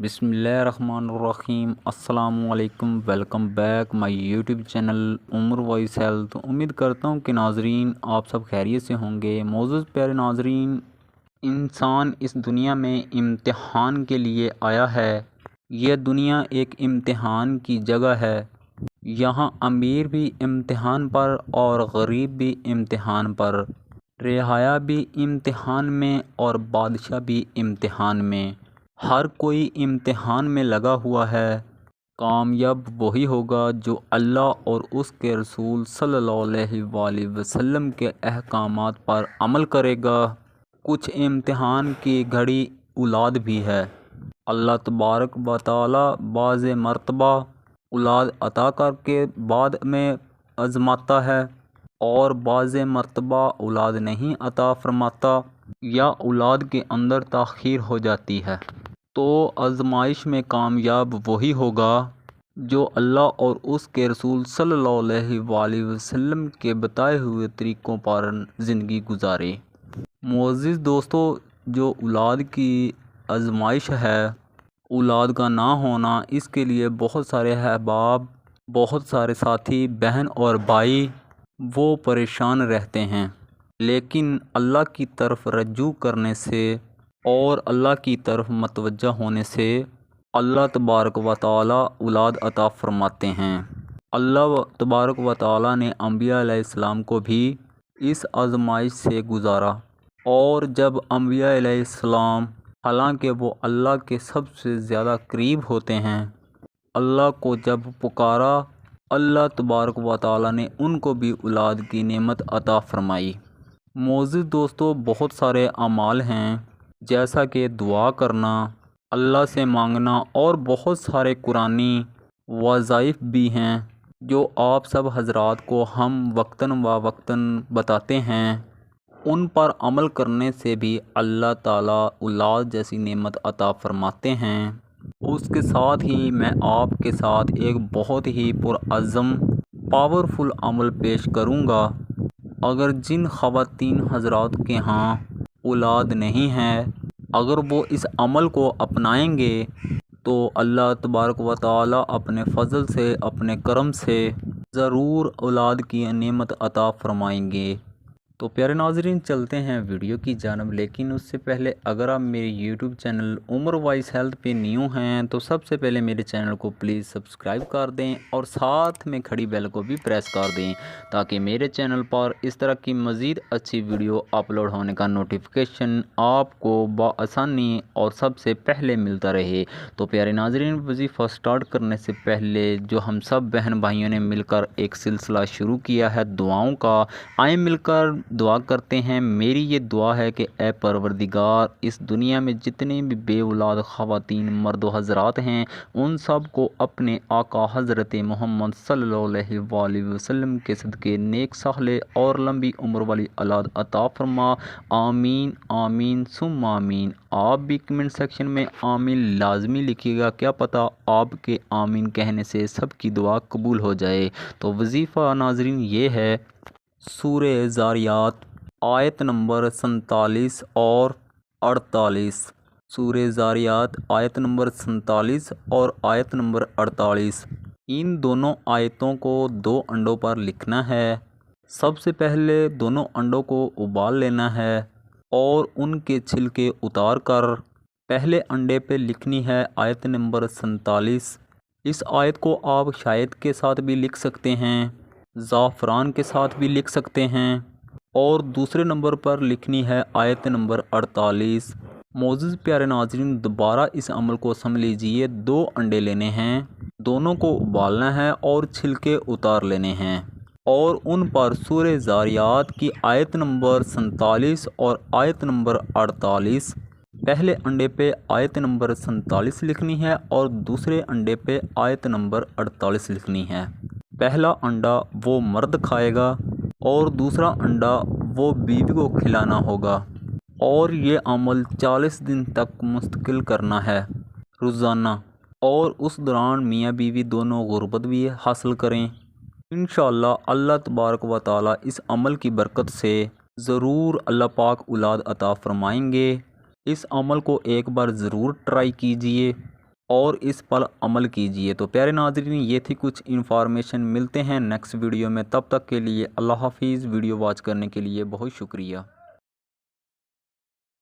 بسم اللہ الرحمن الرحیم۔ السلام علیکم، welcome back my YouTube channel Umar voice health. امید کرتا ہوں کہ ناظرین آپ سب خیریت سے ہوں گے۔ معزز پیارے ناظرین، انسان اس دنیا میں امتحان کے لیے آیا ہے۔ یہ دنیا ایک امتحان کی جگہ ہے۔ یہاں امیر بھی امتحان پر اور غریب بھی امتحان پر، رعایا بھی امتحان میں اور بادشاہ بھی امتحان میں۔ ہر کوئی امتحان میں لگا ہوا ہے۔ کامیاب وہی ہوگا جو اللہ اور اس کے رسول صلی اللہ علیہ وآلہ وسلم کے احکامات پر عمل کرے گا۔ کچھ امتحان کی گھڑی اولاد بھی ہے۔ اللہ تبارک و تعالی بعض مرتبہ اولاد عطا کر کے بعد میں آزماتا ہے، اور بعض مرتبہ اولاد نہیں عطا فرماتا یا اولاد کے اندر تاخیر ہو جاتی ہے۔ تو آزمائش میں کامیاب وہی ہوگا جو اللہ اور اس کے رسول صلی اللہ علیہ وآلہ وسلم کے بتائے ہوئے طریقوں پر زندگی گزارے۔ معزز دوستو، جو اولاد کی آزمائش ہے، اولاد کا نہ ہونا، اس کے لیے بہت سارے احباب، بہت سارے ساتھی، بہن اور بھائی وہ پریشان رہتے ہیں، لیکن اللہ کی طرف رجوع کرنے سے اور اللہ کی طرف متوجہ ہونے سے اللہ تبارک و تعالی اولاد عطا فرماتے ہیں۔ اللہ تبارک و تعالی نے انبیاء علیہ السلام کو بھی اس آزمائش سے گزارا، اور جب انبیاء علیہ السلام، حالانکہ وہ اللہ کے سب سے زیادہ قریب ہوتے ہیں، اللہ کو جب پکارا، اللہ تبارک و تعالی نے ان کو بھی اولاد کی نعمت عطا فرمائی۔ معزز دوستو، بہت سارے اعمال ہیں، جیسا کہ دعا کرنا، اللہ سے مانگنا، اور بہت سارے قرآنی وظائف بھی ہیں جو آپ سب حضرات کو ہم وقتاً و وقتاً بتاتے ہیں۔ ان پر عمل کرنے سے بھی اللہ تعالیٰ اولاد جیسی نعمت عطا فرماتے ہیں۔ اس کے ساتھ ہی میں آپ کے ساتھ ایک بہت ہی پرعزم پاورفل عمل پیش کروں گا۔ اگر جن خواتین حضرات کے ہاں اولاد نہیں ہے، اگر وہ اس عمل کو اپنائیں گے تو اللہ تبارک و تعالی اپنے فضل سے، اپنے کرم سے ضرور اولاد کی نعمت عطا فرمائیں گے۔ تو پیارے ناظرین، چلتے ہیں ویڈیو کی جانب، لیکن اس سے پہلے اگر آپ میرے YouTube channel Umar voice health پہ نیو ہیں تو سب سے پہلے میرے چینل کو پلیز سبسکرائب کر دیں اور ساتھ میں کھڑی بیل کو بھی پریس کر دیں، تاکہ میرے چینل پر اس طرح کی مزید اچھی ویڈیو اپلوڈ ہونے کا نوٹیفیکیشن آپ کو بآسانی اور سب سے پہلے ملتا رہے۔ تو پیارے ناظرین، وظیفہ سٹارٹ کرنے سے پہلے جو ہم سب بہن بھائیوں نے مل کر ایک سلسلہ شروع کیا ہے دعاؤں کا، آئیں مل کر دعا کرتے ہیں۔ میری یہ دعا ہے کہ اے پروردگار، اس دنیا میں جتنے بھی بے اولاد خواتین، مرد و حضرات ہیں، ان سب کو اپنے آقا حضرت محمد صلی اللہ علیہ وآلہ وسلم کے صدقے نیک صالح اور لمبی عمر والی اولاد عطا فرما۔ آمین آمین ثم آمین۔ آپ بھی کمنٹ سیکشن میں آمین لازمی لکھیے گا، کیا پتہ آپ کے آمین کہنے سے سب کی دعا قبول ہو جائے۔ تو وظیفہ ناظرین یہ ہے، سورہ زاریات آیت نمبر 47 اور 48۔ سورہ زاریات آیت نمبر 47 اور آیت نمبر 48، ان دونوں آیتوں کو 2 انڈوں پر لکھنا ہے۔ سب سے پہلے دونوں انڈوں کو ابال لینا ہے اور ان کے چھلکے اتار کر پہلے انڈے پہ لکھنی ہے آیت نمبر 47۔ اس آیت کو آپ شہد کے ساتھ بھی لکھ سکتے ہیں، زعفران کے ساتھ بھی لکھ سکتے ہیں، اور دوسرے نمبر پر لکھنی ہے آیت نمبر 48۔ معزز پیارے ناظرین، دوبارہ اس عمل کو سمجھ لیجئے۔ 2 انڈے لینے ہیں، دونوں کو ابالنا ہے اور چھلکے اتار لینے ہیں، اور ان پر سورہ زاریات کی آیت نمبر 47 اور آیت نمبر 48، پہلے انڈے پہ آیت نمبر 47 لکھنی ہے اور دوسرے انڈے پہ آیت نمبر 48 لکھنی ہے۔ پہلا انڈا وہ مرد کھائے گا اور دوسرا انڈا وہ بیوی کو کھلانا ہوگا، اور یہ عمل 40 دن تک مستقل کرنا ہے روزانہ، اور اس دوران میاں بیوی دونوں غربت بھی حاصل کریں۔ انشاءاللہ اللہ تبارک و تعالی اس عمل کی برکت سے ضرور اللہ پاک اولاد عطا فرمائیں گے۔ اس عمل کو ایک بار ضرور ٹرائی کیجئے۔ اور اس پر عمل کیجئے۔ تو پیارے ناظرین، یہ تھی کچھ انفارمیشن، ملتے ہیں نیکسٹ ویڈیو میں، تب تک کے لیے اللہ حافظ۔ ویڈیو واچ کرنے کے لیے بہت شکریہ۔